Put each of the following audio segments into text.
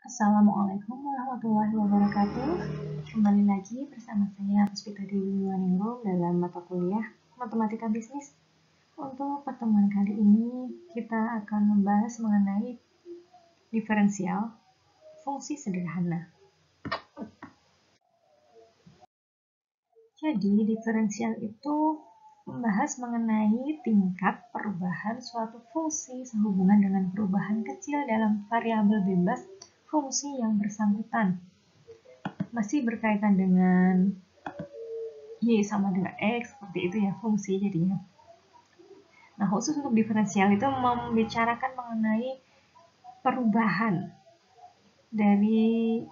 Assalamualaikum warahmatullahi wabarakatuh. Kembali lagi bersama saya Puspita Dewi Waningrum dalam mata kuliah Matematika Bisnis. Untuk pertemuan kali ini kita akan membahas mengenai diferensial fungsi sederhana. Jadi diferensial itu membahas mengenai tingkat perubahan suatu fungsi sehubungan dengan perubahan kecil dalam variabel bebas fungsi yang bersangkutan. Masih berkaitan dengan Y sama dengan X, seperti itu ya fungsi jadinya. Nah, khusus untuk diferensial itu membicarakan mengenai perubahan dari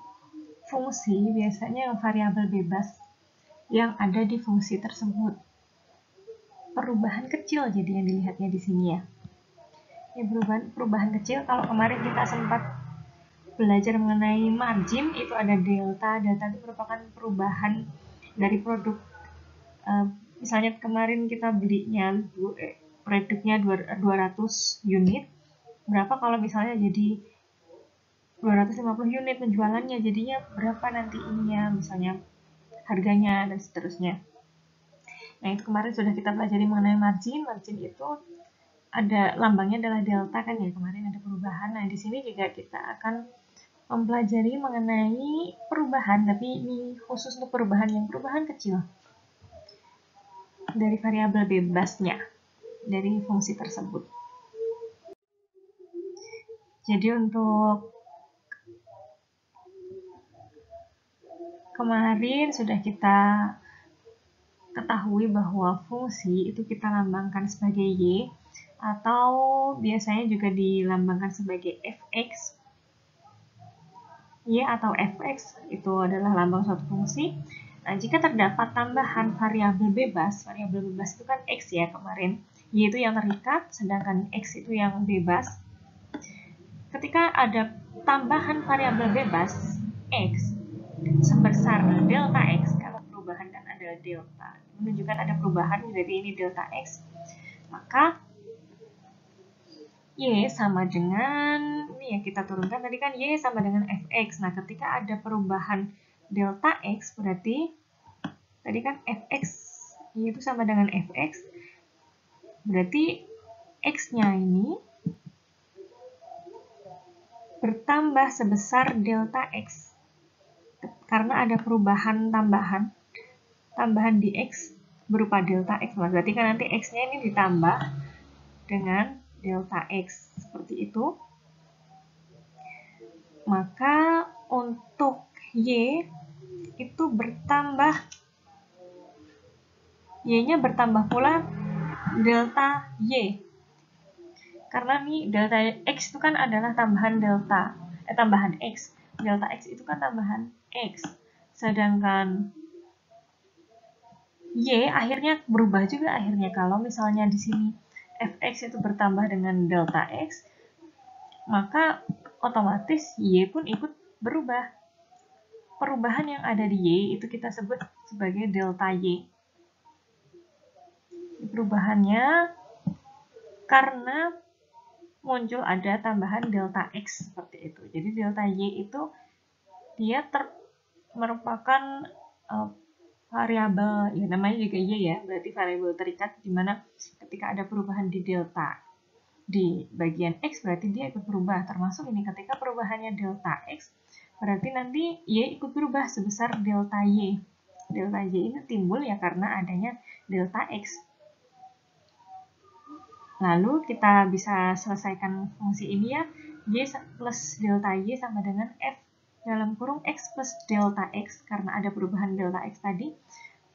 fungsi, biasanya yang variabel bebas yang ada di fungsi tersebut. Perubahan kecil jadi yang dilihatnya di sini ya. Ya, perubahan kecil, kalau kemarin kita sempat belajar mengenai margin, itu ada delta. Delta itu merupakan perubahan dari produk. Misalnya kemarin kita belinya produknya 200 unit, berapa kalau misalnya jadi 250 unit penjualannya, jadinya berapa nanti ininya, misalnya harganya dan seterusnya. Nah, itu kemarin sudah kita pelajari mengenai margin. Margin itu ada lambangnya adalah delta kan ya, kemarin ada perubahan. Nah, di sini juga kita akan mempelajari mengenai perubahan, tapi ini khusus untuk perubahan kecil dari variabel bebasnya dari fungsi tersebut. Jadi untuk kemarin sudah kita ketahui bahwa fungsi itu kita lambangkan sebagai Y, atau biasanya juga dilambangkan sebagai Fx. Y atau Fx itu adalah lambang suatu fungsi. Nah, jika terdapat tambahan variabel bebas itu kan X ya kemarin, Y itu yang terikat, sedangkan X itu yang bebas. Ketika ada tambahan variabel bebas X sebesar delta X, kalau perubahan kan ada delta, menunjukkan ada perubahan, jadi ini delta X, maka Y sama dengan, ini ya kita turunkan tadi kan, Y sama dengan Fx. Nah, ketika ada perubahan delta X, berarti tadi kan Fx, Y itu sama dengan Fx, berarti X-nya ini bertambah sebesar delta X. Karena ada perubahan tambahan di X berupa delta X. Berarti kan nanti X-nya ini ditambah dengan delta X. Seperti itu. Maka untuk Y itu bertambah, Y-nya bertambah pula delta Y. Karena nih delta X itu kan adalah tambahan tambahan X. Delta X itu kan tambahan X. Sedangkan Y akhirnya berubah juga akhirnya. Kalau misalnya di sini Fx itu bertambah dengan delta X, maka otomatis Y pun ikut berubah. Perubahan yang ada di Y itu kita sebut sebagai delta Y. Perubahannya karena muncul ada tambahan delta X seperti itu. Jadi delta Y itu dia merupakan variabel, ya namanya juga Y ya, berarti variabel terikat, di mana ketika ada perubahan di delta di bagian X, berarti dia ikut berubah. Termasuk ini ketika perubahannya delta X, berarti nanti Y ikut berubah sebesar delta Y. Delta Y ini timbul ya karena adanya delta X. Lalu kita bisa selesaikan fungsi ini ya, Y plus delta Y sama dengan F dalam kurung X plus delta X, karena ada perubahan delta X tadi.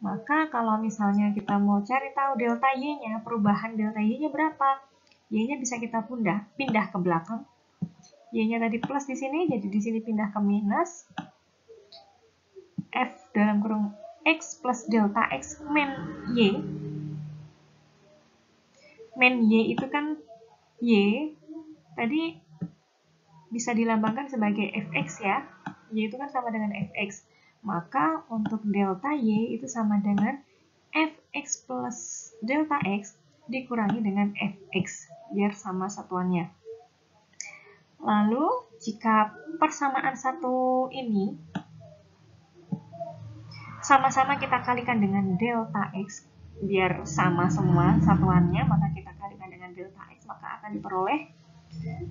Maka kalau misalnya kita mau cari tahu delta Y-nya, perubahan delta Y-nya berapa? Y-nya bisa kita pindah ke belakang. Y-nya tadi plus di sini, jadi di sini pindah ke minus. F dalam kurung X plus delta X min Y. Min Y itu kan Y tadi bisa dilambangkan sebagai Fx ya. Y itu kan sama dengan Fx. Maka untuk delta Y itu sama dengan Fx plus delta X dikurangi dengan Fx, biar sama satuannya. Lalu jika persamaan satu ini sama-sama kita kalikan dengan delta X, biar sama semua satuannya, maka kita kalikan dengan delta X, maka akan diperoleh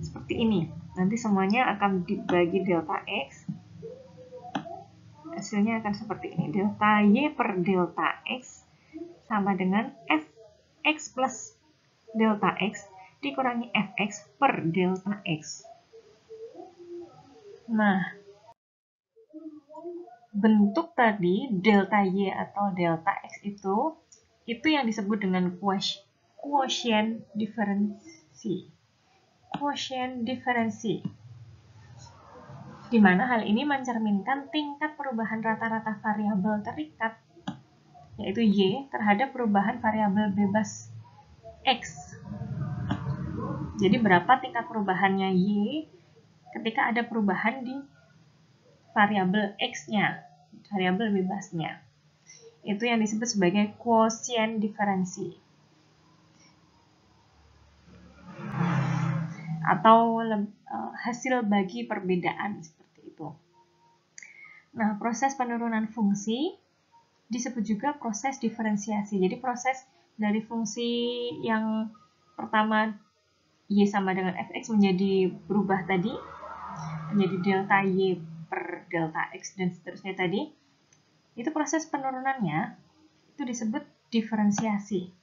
seperti ini. Nanti semuanya akan dibagi delta X, hasilnya akan seperti ini. Delta Y per delta X sama dengan Fx plus delta X dikurangi Fx per delta X. Nah, bentuk tadi delta Y atau delta X itu yang disebut dengan quotient diferensi. Quotient diferensi, di mana hal ini mencerminkan tingkat perubahan rata-rata variabel terikat, yaitu Y, terhadap perubahan variabel bebas X. Jadi berapa tingkat perubahannya Y ketika ada perubahan di variabel X-nya, variabel bebasnya. Itu yang disebut sebagai quotient diferensi. Atau hasil bagi perbedaan, seperti itu. Nah, proses penurunan fungsi disebut juga proses diferensiasi. Jadi proses dari fungsi yang pertama Y sama dengan Fx menjadi berubah tadi, menjadi delta Y per delta X dan seterusnya tadi, itu proses penurunannya itu disebut diferensiasi,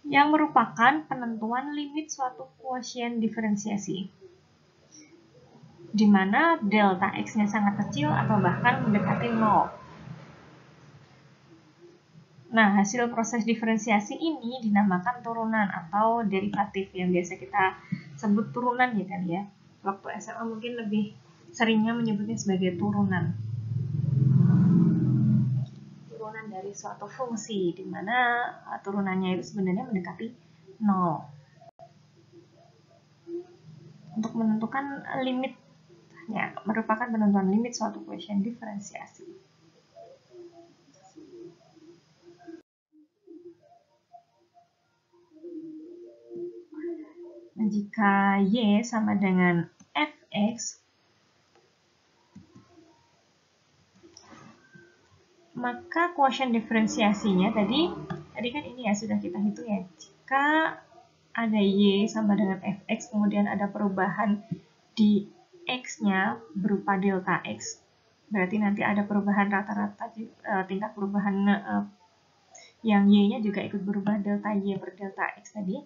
yang merupakan penentuan limit suatu quotient diferensiasi, di mana delta X-nya sangat kecil atau bahkan mendekati 0. Nah, hasil proses diferensiasi ini dinamakan turunan atau derivatif, yang biasa kita sebut turunan ya kan ya. Waktu SMA mungkin lebih seringnya menyebutnya sebagai turunan. Turunan dari suatu fungsi, di mana turunannya itu sebenarnya mendekati 0. Untuk menentukan limitnya, merupakan penentuan limit suatu quotient diferensiasi. Jika Y sama dengan Fx, maka quotient diferensiasinya tadi kan ini ya sudah kita hitung ya. Jika ada Y sama dengan Fx, kemudian ada perubahan di X-nya berupa delta X, berarti nanti ada perubahan rata-rata, tingkat perubahan yang Y-nya juga ikut berubah, delta Y per delta X tadi.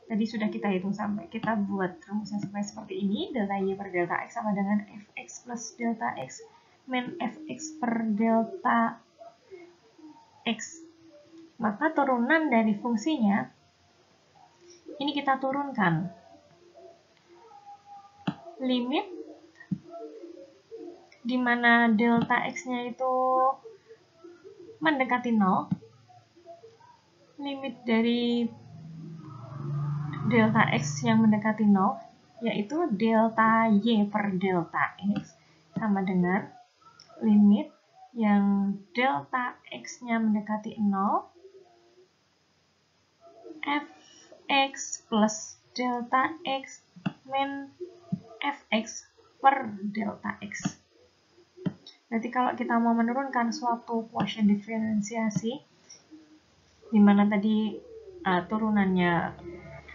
Tadi sudah kita hitung sampai, kita buat rumusnya sampai seperti ini. Delta Y per delta X sama dengan Fx plus delta X min Fx per delta X. Maka turunan dari fungsinya, ini kita turunkan. Limit di mana delta X-nya itu mendekati 0. Limit dari delta X yang mendekati 0, yaitu delta Y per delta X sama dengan limit yang delta X-nya mendekati 0, Fx plus delta X min Fx per delta X. Berarti kalau kita mau menurunkan suatu quotient diferensiasi, di mana tadi turunannya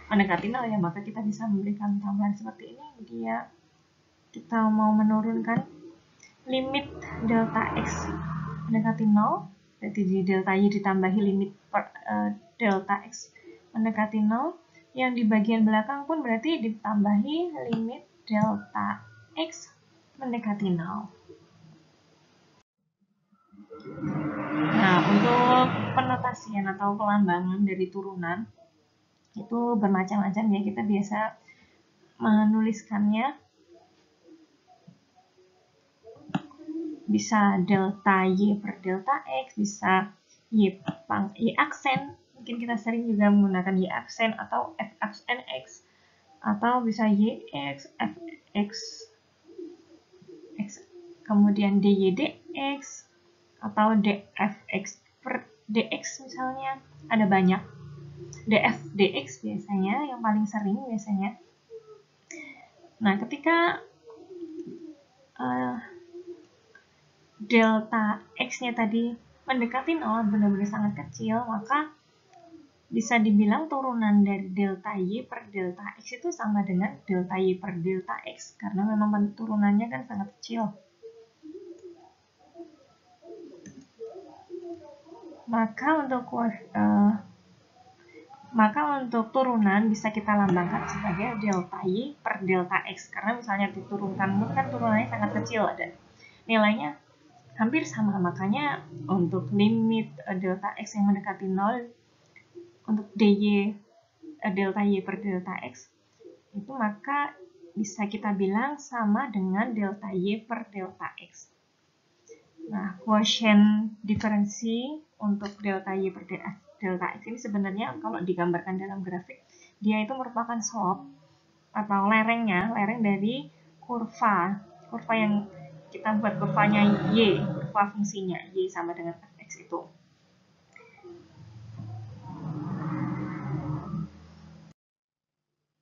mendekati 0 ya, maka kita bisa memberikan tambahan seperti ini. Kita mau menurunkan limit delta X mendekati 0, berarti di delta Y ditambahi limit delta X mendekati 0, yang di bagian belakang pun berarti ditambahi limit delta X mendekati 0. Nah, untuk penotasian atau pelambangan dari turunan itu bermacam-macam ya. Kita biasa menuliskannya bisa delta Y per delta X, bisa Y aksen, mungkin kita sering juga menggunakan Y aksen atau F aksen X, atau bisa YX, FX, X, kemudian DYDX, atau DFX per DX misalnya, ada banyak. DF, DX biasanya yang paling sering biasanya. Nah, ketika delta X-nya tadi mendekati 0, benar-benar sangat kecil, maka bisa dibilang turunan dari delta Y per delta X itu sama dengan delta Y per delta X, karena memang turunannya kan sangat kecil. Maka untuk turunan bisa kita lambangkan sebagai delta Y per delta X, karena misalnya diturunkan pun kan turunannya sangat kecil, dan nilainya hampir sama. Makanya untuk limit delta X yang mendekati 0 untuk dy delta Y per delta X itu, maka bisa kita bilang sama dengan delta Y per delta X. Nah, quotient diferensi untuk delta Y per delta X ini sebenarnya kalau digambarkan dalam grafik, dia itu merupakan slope atau lereng dari kurva yang kita buat kurvanya Y, kurva fungsinya Y sama dengan X itu.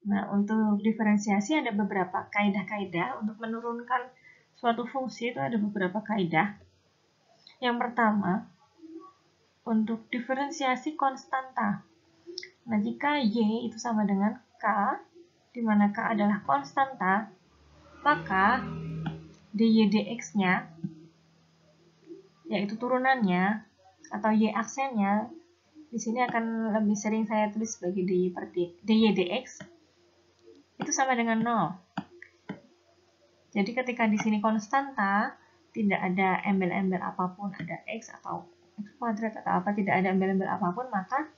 Nah, untuk diferensiasi ada beberapa kaidah-kaidah untuk menurunkan suatu fungsi, itu ada beberapa kaidah. Yang pertama, untuk diferensiasi konstanta. Nah, jika Y itu sama dengan K, di mana K adalah konstanta, maka dy dx-nya, yaitu turunannya, atau Y aksennya, di sini akan lebih sering saya tulis sebagai dy dx, itu sama dengan 0. Jadi ketika di sini konstanta, tidak ada embel-embel apapun, ada X atau X kuadrat atau apa, tidak ada embel-embel apapun, maka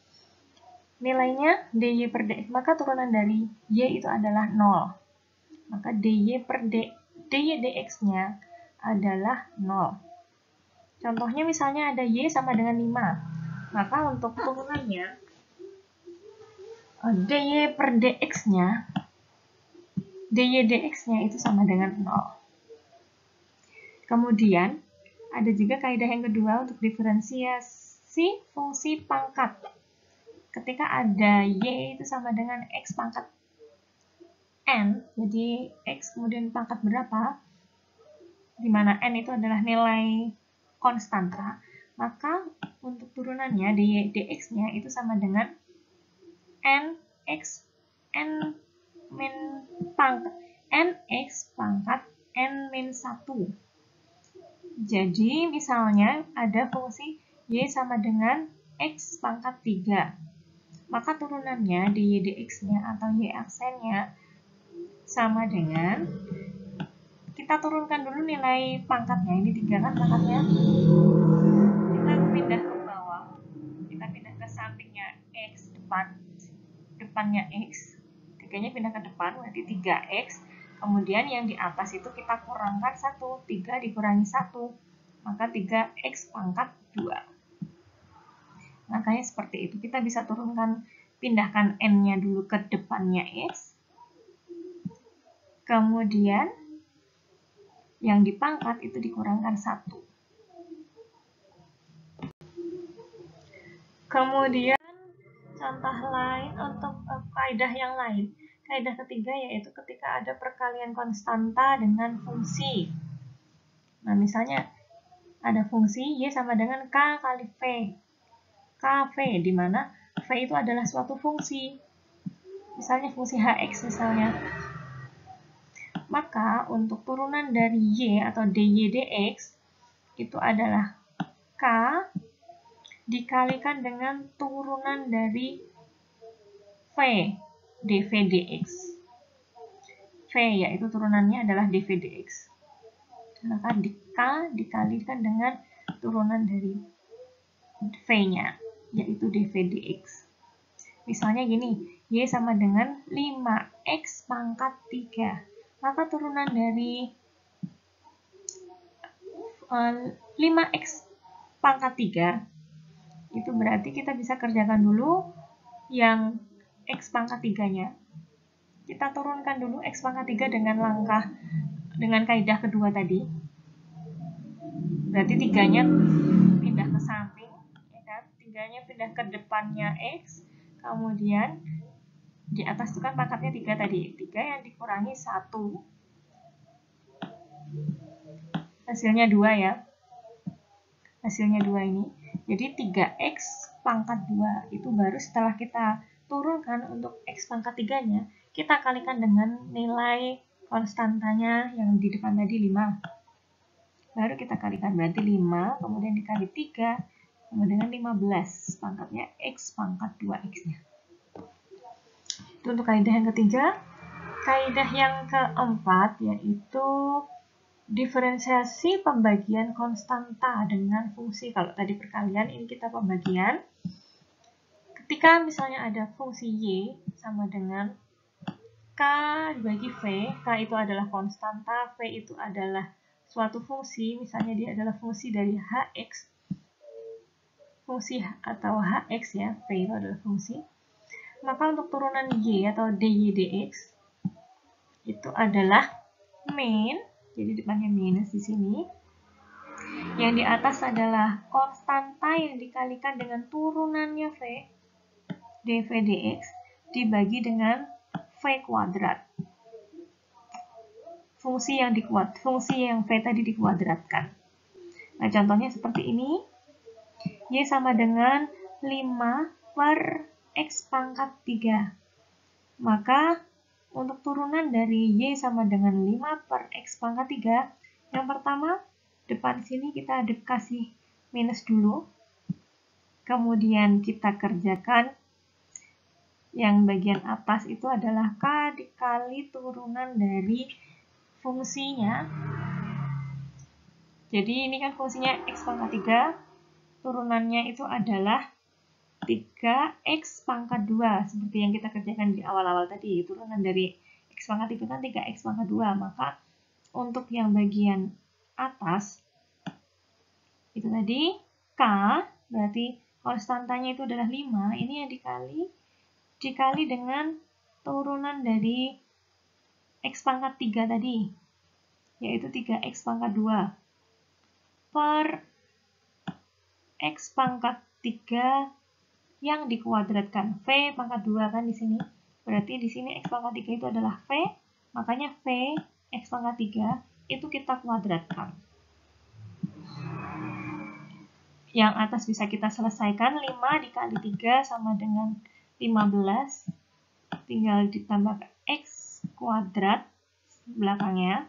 nilainya dy per dx, maka turunan dari Y itu adalah 0. Maka dy dx-nya adalah 0. Contohnya misalnya ada Y sama dengan 5. Maka untuk turunannya, dy per dx-nya, dy dx-nya itu sama dengan 0. Kemudian, ada juga kaidah yang kedua untuk diferensiasi fungsi pangkat. Ketika ada Y itu sama dengan X pangkat N, jadi X kemudian pangkat berapa, di mana N itu adalah nilai konstanta, maka untuk turunannya dy dx-nya itu sama dengan nx pangkat n-1. Jadi misalnya ada fungsi Y sama dengan X pangkat 3, maka turunannya dy dx-nya atau Y aksennya sama dengan, kita turunkan dulu nilai pangkatnya, ini 3 kan pangkatnya, kita pindah ke bawah, kita pindah ke sampingnya X, depannya X, 3-nya pindah ke depan, berarti 3X, kemudian yang di atas itu kita kurangkan 1, 3 dikurangi 1, maka 3X pangkat 2. Makanya seperti itu, kita bisa turunkan, pindahkan N-nya dulu ke depannya X, kemudian yang dipangkat itu dikurangkan 1. Kemudian contoh lain untuk kaidah yang lain. Kaidah ketiga yaitu ketika ada perkalian konstanta dengan fungsi. Nah, misalnya ada fungsi Y sama dengan K kali V. KV, di mana V itu adalah suatu fungsi. Misalnya fungsi HX misalnya. Maka untuk turunan dari Y atau dy dx itu adalah K dikalikan dengan turunan dari V, dv dx. V yaitu turunannya adalah dv dx. Maka K dikalikan dengan turunan dari V-nya, yaitu dv dx. Misalnya gini, Y sama dengan 5X pangkat 3. Maka turunan dari 5X pangkat 3 itu berarti kita bisa kerjakan dulu yang X pangkat 3-nya. Kita turunkan dulu X pangkat 3 dengan kaidah kedua tadi. Berarti 3-nya pindah ke samping, ya kan? 3-nya pindah ke depannya X, kemudian Di atas itu kan pangkatnya 3 tadi. 3 yang dikurangi 1. Hasilnya 2 ya. Hasilnya 2 ini. Jadi 3x pangkat 2 itu baru setelah kita turunkan untuk x pangkat 3-nya, kita kalikan dengan nilai konstantanya yang di depan tadi 5. Baru kita kalikan, berarti 5, kemudian dikali 3, kemudian dengan 15. Pangkatnya x pangkat 2x-nya. Itu untuk kaidah yang ketiga. Kaidah yang keempat yaitu diferensiasi pembagian konstanta dengan fungsi. Kalau tadi perkalian, ini kita pembagian. Ketika misalnya ada fungsi y sama dengan k dibagi v, k itu adalah konstanta, v itu adalah suatu fungsi, misalnya dia adalah fungsi dari hx, fungsi atau hx ya, v itu adalah fungsi. Maka untuk turunan y atau dy dx itu adalah min, jadi depannya minus di sini. Yang di atas adalah konstanta yang dikalikan dengan turunannya v, dv dx, dibagi dengan v kuadrat. Fungsi yang v tadi dikuadratkan. Nah, contohnya seperti ini. Y sama dengan 5 per x pangkat 3. Maka untuk turunan dari y sama dengan 5 per x pangkat 3, yang pertama, depan sini kita kasih minus dulu. Kemudian kita kerjakan yang bagian atas itu adalah k dikali turunan dari fungsinya. Jadi ini kan fungsinya x pangkat 3, turunannya itu adalah 3x pangkat 2, seperti yang kita kerjakan di awal-awal tadi. Turunan dari x pangkat 3 kan 3x pangkat 2, maka untuk yang bagian atas itu tadi k, berarti konstantanya itu adalah 5, ini yang dikali dengan turunan dari x pangkat 3 tadi, yaitu 3x pangkat 2 per x pangkat 3 yang dikuadratkan. V pangkat 2 kan di sini. Berarti di sini x pangkat 3 itu adalah V, makanya V x pangkat 3 itu kita kuadratkan. Yang atas bisa kita selesaikan, 5 dikali 3 sama dengan 15. Tinggal ditambah x kuadrat belakangnya.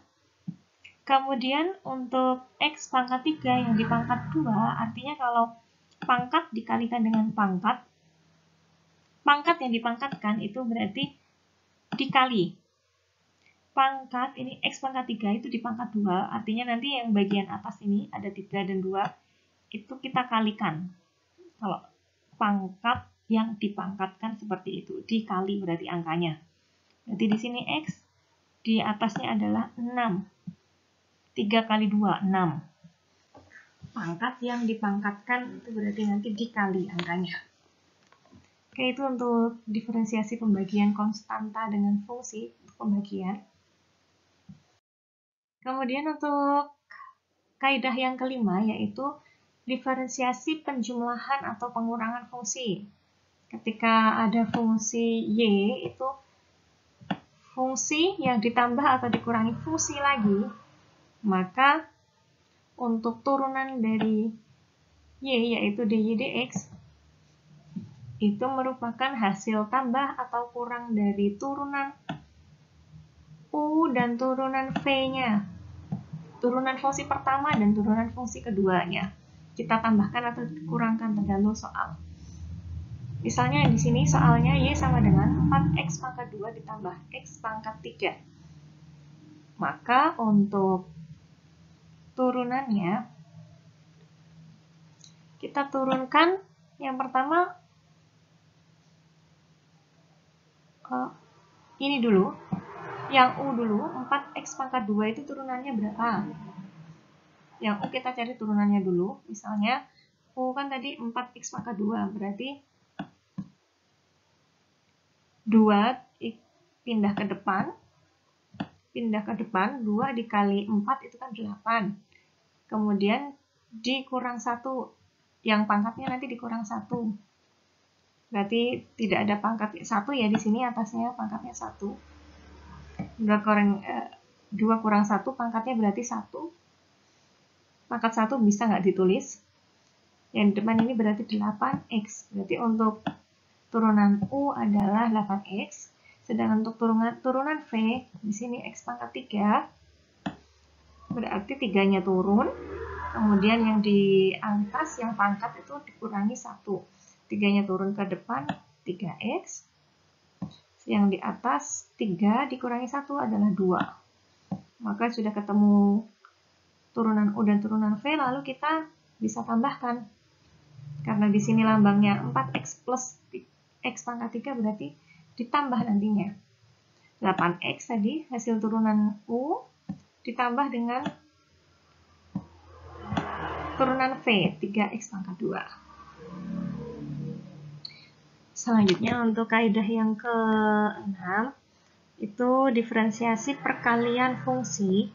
Kemudian untuk x pangkat 3 yang di pangkat 2, artinya kalau pangkat dikalikan dengan pangkat yang dipangkatkan itu berarti dikali. Pangkat ini x pangkat 3 itu di pangkat 2, artinya nanti yang bagian atas ini ada 3 dan 2, itu kita kalikan. Kalau pangkat yang dipangkatkan seperti itu, dikali berarti angkanya. Berarti di sini x, di atasnya adalah 6. 3 kali 2, 6. Pangkat yang dipangkatkan itu berarti nanti dikali angkanya. Oke, itu untuk diferensiasi pembagian konstanta dengan fungsi pembagian. Kemudian untuk kaidah yang kelima yaitu diferensiasi penjumlahan atau pengurangan fungsi. Ketika ada fungsi y, itu fungsi yang ditambah atau dikurangi fungsi lagi, maka untuk turunan dari y yaitu dy dx itu merupakan hasil tambah atau kurang dari turunan u dan turunan v-nya. Turunan fungsi pertama dan turunan fungsi keduanya. Kita tambahkan atau kurangkan tergantung soal. Misalnya di sini soalnya y sama dengan 4x pangkat 2 ditambah x pangkat 3. Maka untuk turunannya kita turunkan yang pertama ini dulu, yang u dulu, 4x pangkat 2 itu turunannya berapa? Yang u kita cari turunannya dulu, misalnya u kan tadi 4x pangkat 2, berarti 2 pindah ke depan, 2 dikali 4 itu kan 8. Kemudian dikurang 1, yang pangkatnya nanti dikurang 1. Berarti tidak ada pangkat 1 ya di sini, atasnya pangkatnya 1. 2 kurang 1 pangkatnya berarti 1. Pangkat 1 bisa nggak ditulis? Yang di depan ini berarti 8x. Berarti untuk turunan U adalah 8x. Sedangkan untuk turunan V, di sini x pangkat 3, berarti 3-nya turun. Kemudian yang di atas, yang pangkat itu dikurangi 1. 3-nya turun ke depan, 3x. Yang di atas, 3 dikurangi 1 adalah 2. Maka sudah ketemu turunan U dan turunan V, lalu kita bisa tambahkan. Karena di sini lambangnya 4x plus x pangkat 3 berarti ditambah nantinya. 8x tadi hasil turunan U ditambah dengan turunan V 3x pangkat 2. Selanjutnya untuk kaidah yang ke-6 itu diferensiasi perkalian fungsi.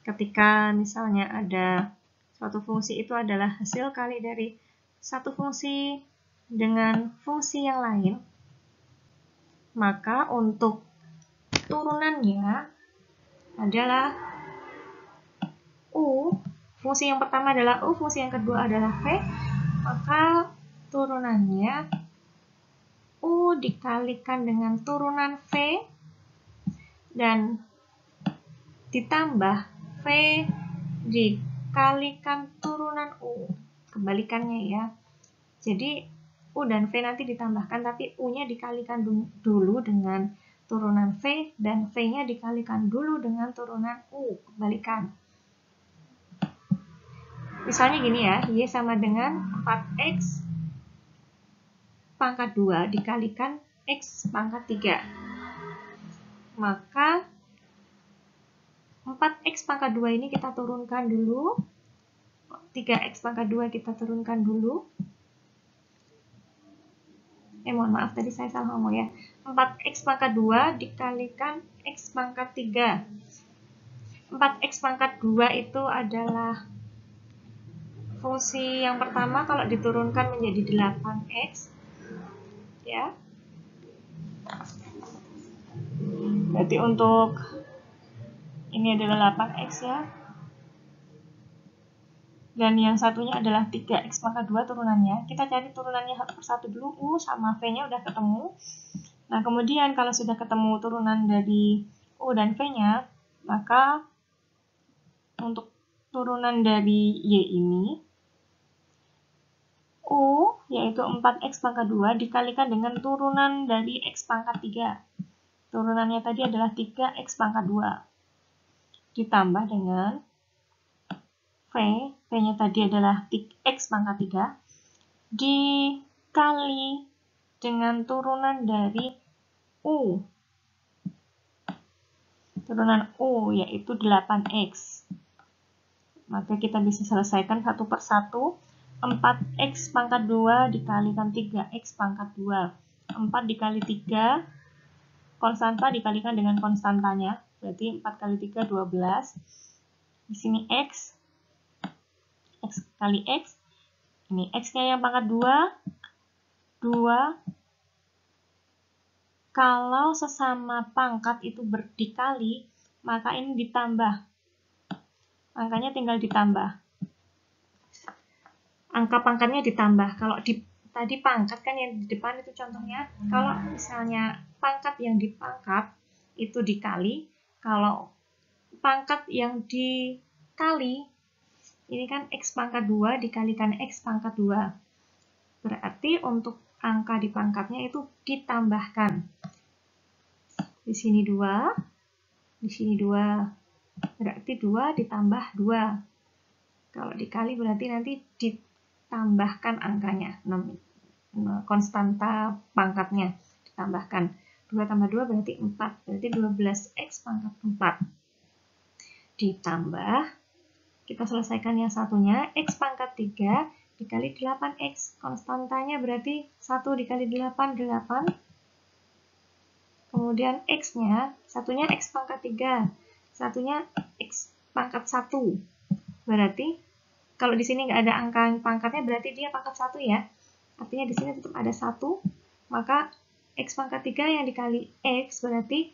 Ketika misalnya ada suatu fungsi itu adalah hasil kali dari satu fungsi dengan fungsi yang lain, maka untuk turunannya adalah U, fungsi yang pertama adalah U, fungsi yang kedua adalah V, maka turunannya U dikalikan dengan turunan V dan ditambah V dikalikan turunan U, kebalikannya ya. Jadi U dan V nanti ditambahkan, tapi U-nya dikalikan dulu dengan turunan V, dan V-nya dikalikan dulu dengan turunan U, kebalikan. Misalnya gini ya, Y sama dengan 4x pangkat 2 dikalikan x pangkat 3. Maka 4x pangkat 2 ini kita turunkan dulu, 3x pangkat 2 kita turunkan dulu. Mohon maaf tadi saya salah ngomong ya. 4x pangkat 2 dikalikan x pangkat 3. 4x pangkat 2 itu adalah fungsi yang pertama, kalau diturunkan menjadi 8x. Ya. Berarti untuk ini adalah 8x ya. Dan yang satunya adalah 3x pangkat 2 turunannya. Kita cari turunannya satu persatu dulu. U sama V-nya udah ketemu. Nah, kemudian kalau sudah ketemu turunan dari U dan V-nya, maka untuk turunan dari Y ini, U yaitu 4x pangkat 2 dikalikan dengan turunan dari x pangkat 3. Turunannya tadi adalah 3x pangkat 2. Ditambah dengan V, V-nya tadi adalah x pangkat 3, dikali dengan turunan dari U. Turunan U yaitu 8x. Maka kita bisa selesaikan satu persatu. 4x pangkat 2 dikalikan 3x pangkat 2. 4 dikali 3, konstanta dikalikan dengan konstantanya. Berarti 4 kali 3, 12. Di sini x kali x. Ini x-nya yang pangkat 2. 2. Kalau sesama pangkat itu berdikali, maka ini ditambah. Angkanya tinggal ditambah. Angka pangkatnya ditambah. Kalau tadi pangkat kan yang di depan itu contohnya, kalau misalnya pangkat yang dipangkat itu dikali, kalau pangkat yang dikali, ini kan x pangkat 2 dikalikan x pangkat 2. Berarti untuk angka di pangkatnya itu ditambahkan. Di sini 2, di sini 2. Berarti 2 ditambah 2. Kalau dikali berarti nanti ditambahkan angkanya. Konstanta pangkatnya ditambahkan. 2 tambah 2 berarti 4. Berarti 12x pangkat 4. Ditambah, kita selesaikan yang satunya, x pangkat 3 dikali 8x. Konstantanya berarti 1 dikali 8, 8. Kemudian x-nya, satunya x pangkat 3, satunya x pangkat 1. Berarti, kalau di sini nggak ada angka pangkatnya, berarti dia pangkat 1 ya. Artinya di sini tetap ada 1. maka X pangkat 3 yang dikali X berarti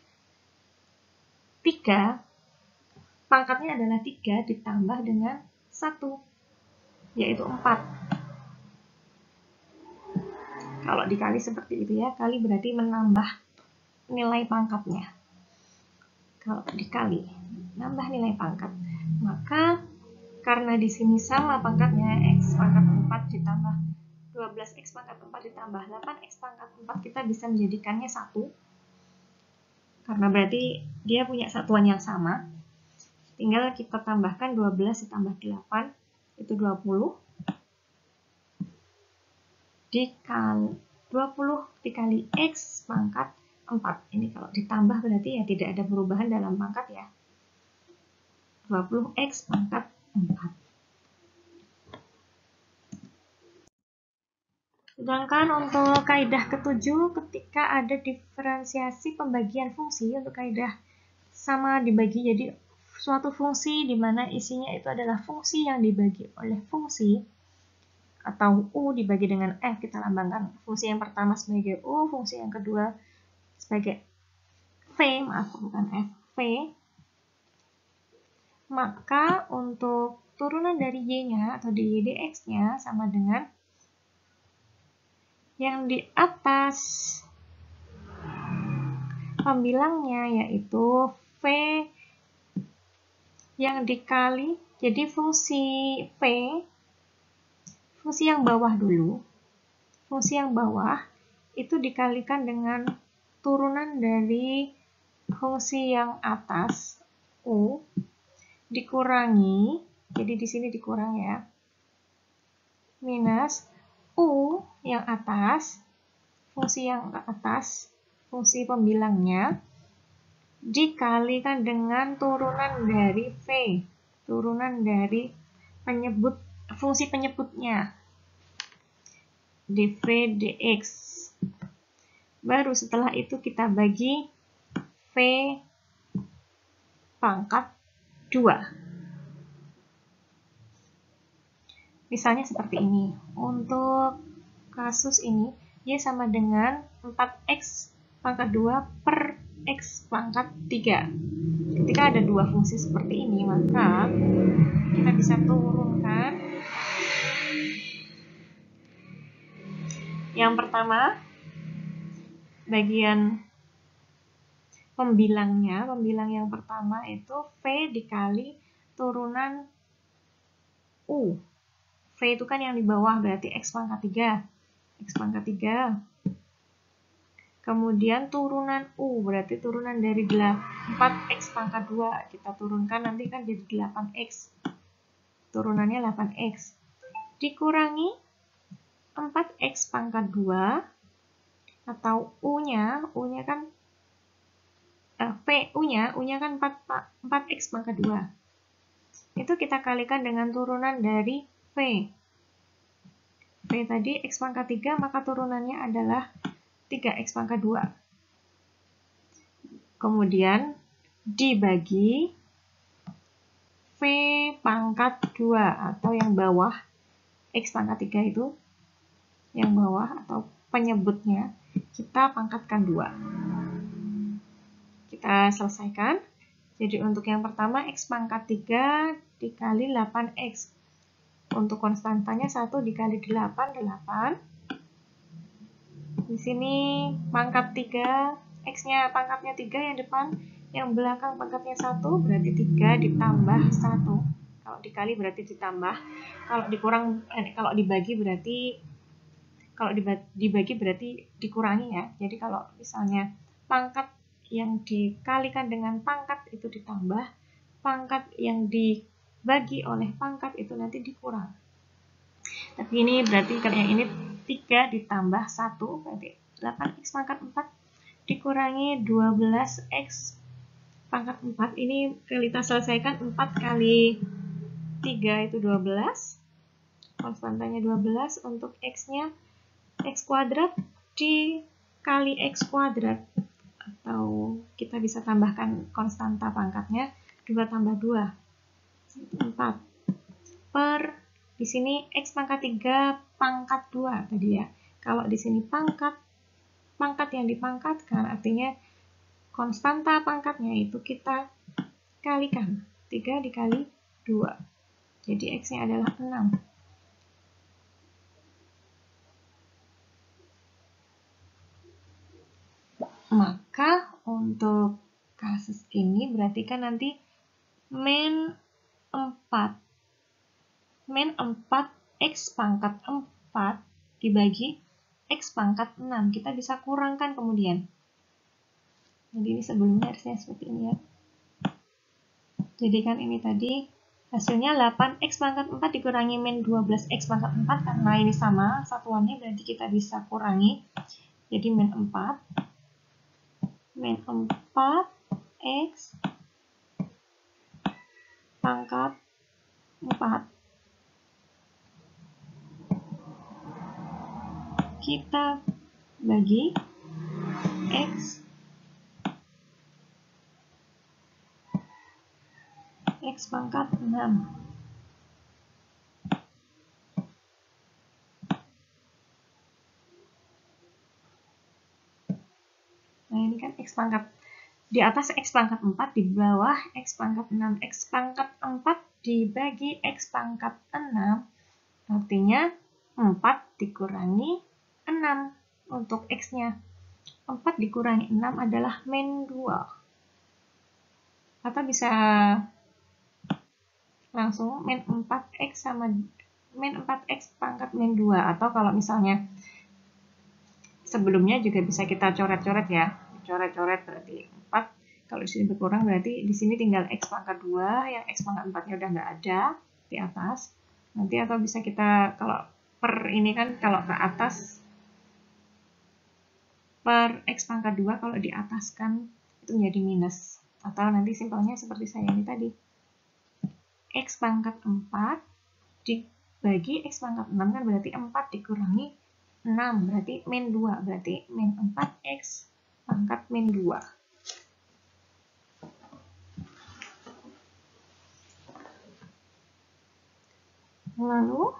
3, pangkatnya adalah 3 ditambah dengan 1, yaitu 4. Kalau dikali seperti itu ya, kali berarti menambah nilai pangkatnya. Kalau dikali, nambah nilai pangkat. Maka karena di sini sama pangkatnya, X pangkat 4 ditambah 12, X pangkat 4 ditambah 8, X pangkat 4 kita bisa menjadikannya 1. Karena berarti dia punya satuan yang sama. Tinggal kita tambahkan 12 ditambah 8, itu 20. Dikali 20 dikali X pangkat 4. Ini kalau ditambah berarti ya tidak ada perubahan dalam pangkat ya. 20X pangkat 4. Sedangkan untuk kaidah ketujuh, ketika ada diferensiasi pembagian fungsi, untuk kaidah sama dibagi jadi suatu fungsi di mana isinya itu adalah fungsi yang dibagi oleh fungsi, atau U dibagi dengan F, kita lambangkan fungsi yang pertama sebagai U, fungsi yang kedua sebagai V, maaf bukan F, V. Maka untuk turunan dari Y-nya atau dy dx-nya sama dengan yang di atas pembilangnya, yaitu V yang dikali, jadi fungsi V, fungsi yang bawah dulu, fungsi yang bawah itu dikalikan dengan turunan dari fungsi yang atas, U, dikurangi, jadi di sini dikurang ya, minus U yang atas, fungsi yang atas, fungsi pembilangnya, dikalikan dengan turunan dari V, turunan dari penyebut, fungsi penyebutnya, dv dx. Baru setelah itu kita bagi V pangkat 2. Misalnya seperti ini. Untuk kasus ini, Y sama dengan 4X pangkat 2 per X pangkat 3. Ketika ada dua fungsi seperti ini, maka kita bisa turunkan. Yang pertama, bagian pembilangnya, pembilang yang pertama itu V dikali turunan U. V itu kan yang di bawah, berarti X pangkat 3. X pangkat 3. Kemudian turunan U, berarti turunan dari 4X pangkat 2. Kita turunkan nanti kan jadi 8X. Turunannya 8X. Dikurangi 4X pangkat 2, atau U-nya kan U-nya kan 4X pangkat 2. Itu kita kalikan dengan turunan dari V. V tadi X pangkat 3, maka turunannya adalah 3X pangkat 2. Kemudian dibagi V pangkat 2, atau yang bawah, X pangkat 3 itu, yang bawah atau penyebutnya, kita pangkatkan 2. Kita selesaikan. Jadi untuk yang pertama, X pangkat 3 dikali 8X. Untuk konstantanya 1 dikali 8, 8. Di sini pangkat 3, X-nya pangkatnya 3 yang depan, yang belakang pangkatnya 1, berarti 3 ditambah 1. Kalau dikali berarti ditambah, kalau dibagi berarti dikurangi ya. Jadi kalau misalnya pangkat yang dikalikan dengan pangkat itu ditambah, pangkat yang dibagi oleh pangkat itu nanti dikurang. Tapi ini berarti kalau yang ini 3 ditambah 1, berarti 8X pangkat 4 dikurangi 12X pangkat 4. Ini kita selesaikan, 4 kali 3 itu 12. Konstantanya 12. Untuk X-nya, X kuadrat dikali X kuadrat. Atau kita bisa tambahkan konstanta pangkatnya, 2 tambah 2. 4. Per di sini X pangkat 3 pangkat 2 tadi ya. Kalau di sini pangkat pangkat yang dipangkatkan, artinya konstanta pangkatnya itu kita kalikan. 3 dikali 2. Jadi X-nya adalah 6. Maka untuk kasus ini berarti kan nanti min 4 X pangkat 4 dibagi X pangkat 6. Kita bisa kurangkan kemudian. Jadi ini sebelumnya harusnya seperti ini ya. Jadi kan ini tadi hasilnya 8X pangkat 4 dikurangi min 12X pangkat 4. Karena ini sama satuannya berarti kita bisa kurangi. Jadi min 4X pangkat 4. Kita bagi X pangkat 6. Nah ini kan X pangkat di atas X pangkat 4, di bawah X pangkat 6. X pangkat 4 dibagi X pangkat 6, artinya 4 dikurangi 6 untuk X-nya. 4 dikurangi 6 adalah min 2. Atau bisa langsung min 4X sama min 4X pangkat min 2. Atau kalau misalnya sebelumnya juga bisa kita coret-coret ya. Coret-coret berarti 4. Kalau di sini berkurang berarti di sini tinggal X pangkat 2, yang X pangkat 4-nya udah nggak ada di atas. Nanti atau bisa kita, kalau per ini kan kalau ke atas per X pangkat 2, kalau di atas kan itu menjadi minus. Atau nanti simpelnya seperti saya ini tadi. X pangkat 4 dibagi X pangkat 6 kan berarti 4 dikurangi 6, berarti min 2. Berarti min 4X pangkat min 2. Lalu,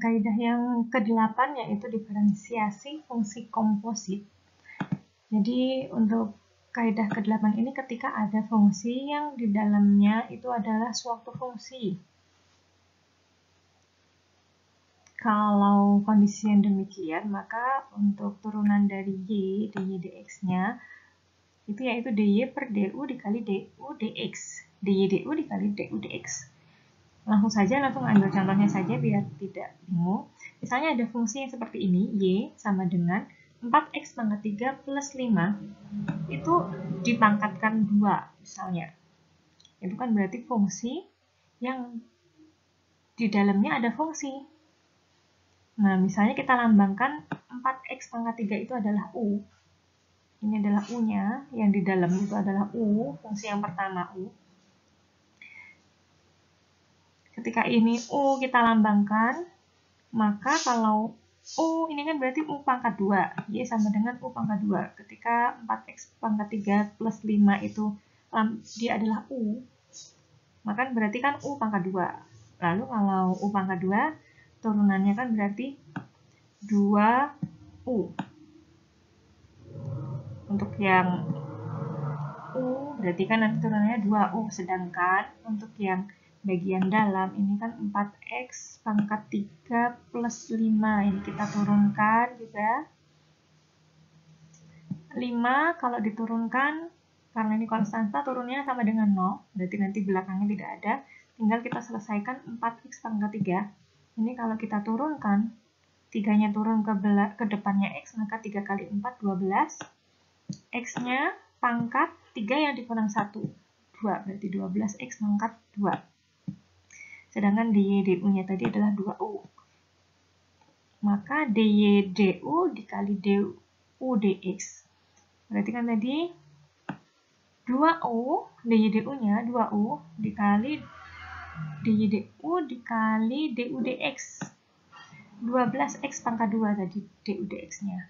kaidah yang ke-8 yaitu diferensiasi fungsi komposit. Jadi untuk kaidah ke-8 ini ketika ada fungsi yang di dalamnya itu adalah suatu fungsi. Kalau kondisi yang demikian, maka untuk turunan dari Y, dy dx-nya, itu yaitu dy per du dikali du dx. dy du dikali du dx. Langsung ambil contohnya saja biar tidak bingung. Misalnya ada fungsi yang seperti ini, Y sama dengan 4X pangkat 3 plus 5, itu dipangkatkan 2 misalnya. Itu kan berarti fungsi yang di dalamnya ada fungsi. Nah, misalnya kita lambangkan 4X pangkat 3 itu adalah U. Ini adalah U-nya, yang di dalam itu adalah U, fungsi yang pertama U. Ketika ini U kita lambangkan, maka kalau U ini kan berarti U pangkat 2, Y sama dengan U pangkat 2. Ketika 4X pangkat 3 plus 5 itu dia adalah U, maka berarti kan U pangkat 2. Lalu kalau U pangkat 2, turunannya kan berarti 2U. Untuk yang U berarti kan nanti turunannya 2U. Sedangkan untuk yang bagian dalam ini kan 4X pangkat 3 plus 5. Ini kita turunkan juga. 5 kalau diturunkan, karena ini konstanta turunnya sama dengan 0. Berarti nanti belakangnya tidak ada. Tinggal kita selesaikan 4X pangkat 3. Ini kalau kita turunkan, 3-nya turun ke depannya X, maka 3 kali 4, 12. X-nya pangkat 3 yang dikurang 1, 2. Berarti 12X pangkat 2. Sedangkan dy du-nya tadi adalah 2U. Maka dy du dikali du dx. Berarti kan tadi 2U, dy du-nya 2U dikali dy du dikali du dx. 12X pangkat 2 tadi du dx-nya.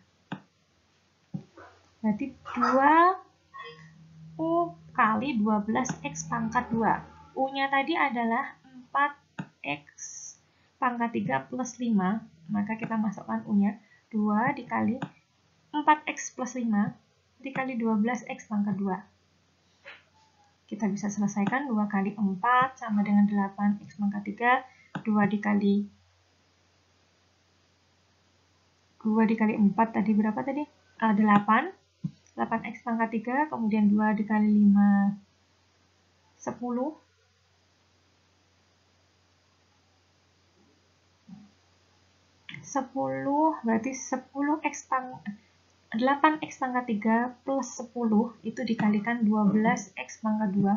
Berarti 2U kali 12X pangkat 2. U-nya tadi adalah 4X pangkat 3 plus 5. Maka kita masukkan U-nya 2 dikali 4x plus 5 dikali 12x pangkat 2. Kita bisa selesaikan 2 kali 4 sama dengan 8x pangkat 3. 2 dikali 4 tadi berapa tadi? 8. 8x pangkat 3, kemudian 2 dikali 5, 10. 10 berarti 8x pangkat 3 plus 10 itu dikalikan 12x pangkat 2.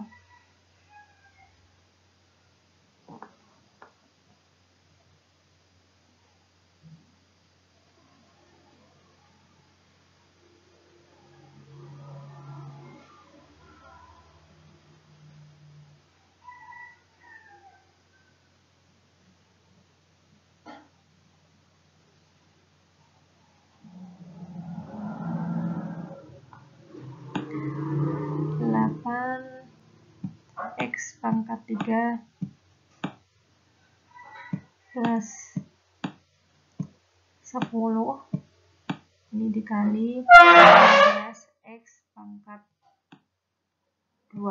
X pangkat 3 plus 10 ini dikali 12x pangkat 2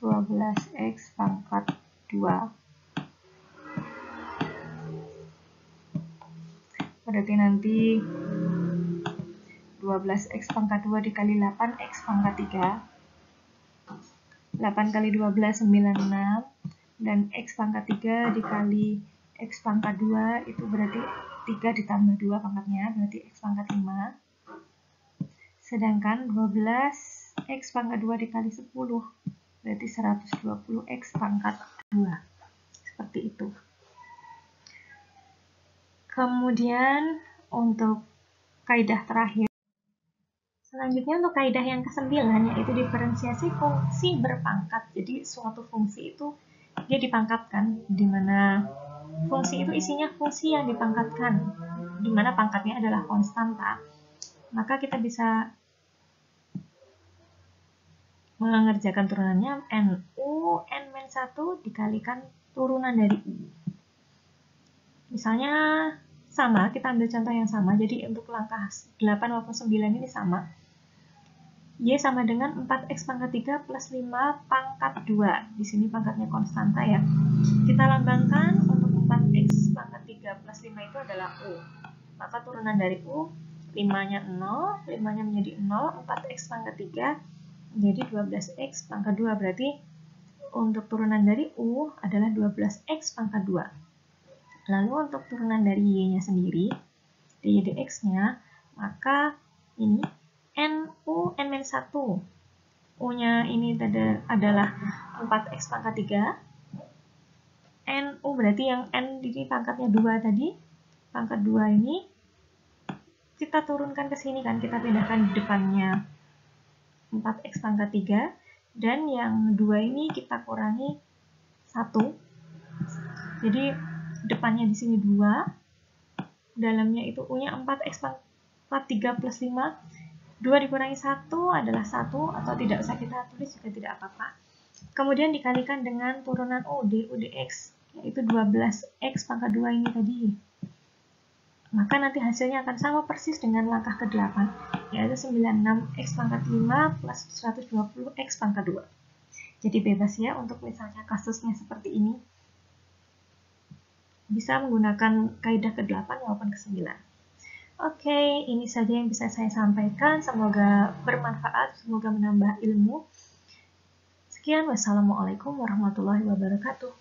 12x pangkat 2 berarti nanti 12x pangkat 2 dikali 8x pangkat 3. 8 kali 12, 96. Dan x pangkat 3 dikali x pangkat 2 itu berarti 3 ditambah 2 pangkatnya, berarti x pangkat 5. Sedangkan 12x pangkat 2 dikali 10, berarti 120x pangkat 2. Seperti itu. Kemudian untuk kaidah terakhir. Selanjutnya untuk kaidah yang ke-9 yaitu diferensiasi fungsi berpangkat. Jadi suatu fungsi itu dia dipangkatkan, di mana fungsi itu isinya fungsi yang dipangkatkan, di mana pangkatnya adalah konstanta. Maka kita bisa mengerjakan turunannya NU N-1 dikalikan turunan dari U. Misalnya sama, kita ambil contoh yang sama. Jadi untuk langkah 8 maupun 9 ini sama. Y sama dengan 4x pangkat 3 plus 5 pangkat 2. Di sini pangkatnya konstanta ya. Kita lambangkan untuk 4x pangkat 3 plus 5 itu adalah U. Maka turunan dari U, 5-nya 0, 5-nya menjadi 0, 4x pangkat 3 menjadi 12x pangkat 2. Berarti untuk turunan dari U adalah 12x pangkat 2. Lalu untuk turunan dari Y-nya sendiri, dy dx-nya, maka ini NU N-1. U-nya ini adalah 4x pangkat 3. NU berarti yang N ini pangkatnya 2 tadi. Pangkat 2 ini kita turunkan ke sini kan, kita pindahkan di depannya 4x pangkat 3. Dan yang 2 ini kita kurangi 1. Jadi depannya di sini 2. Dalamnya itu U-nya 4x pangkat 3 plus 5. 2 dikurangi 1 adalah 1, atau tidak usah kita tulis juga tidak apa-apa. Kemudian dikalikan dengan turunan U, du dx, yaitu 12x pangkat 2 ini tadi. Maka nanti hasilnya akan sama persis dengan langkah ke-8, yaitu 96x pangkat 5 plus 120x pangkat 2. Jadi bebas ya untuk misalnya kasusnya seperti ini. Bisa menggunakan kaidah ke-8 maupun ke-9. Oke, ini saja yang bisa saya sampaikan. Semoga bermanfaat, semoga menambah ilmu. Sekian, wassalamualaikum warahmatullahi wabarakatuh.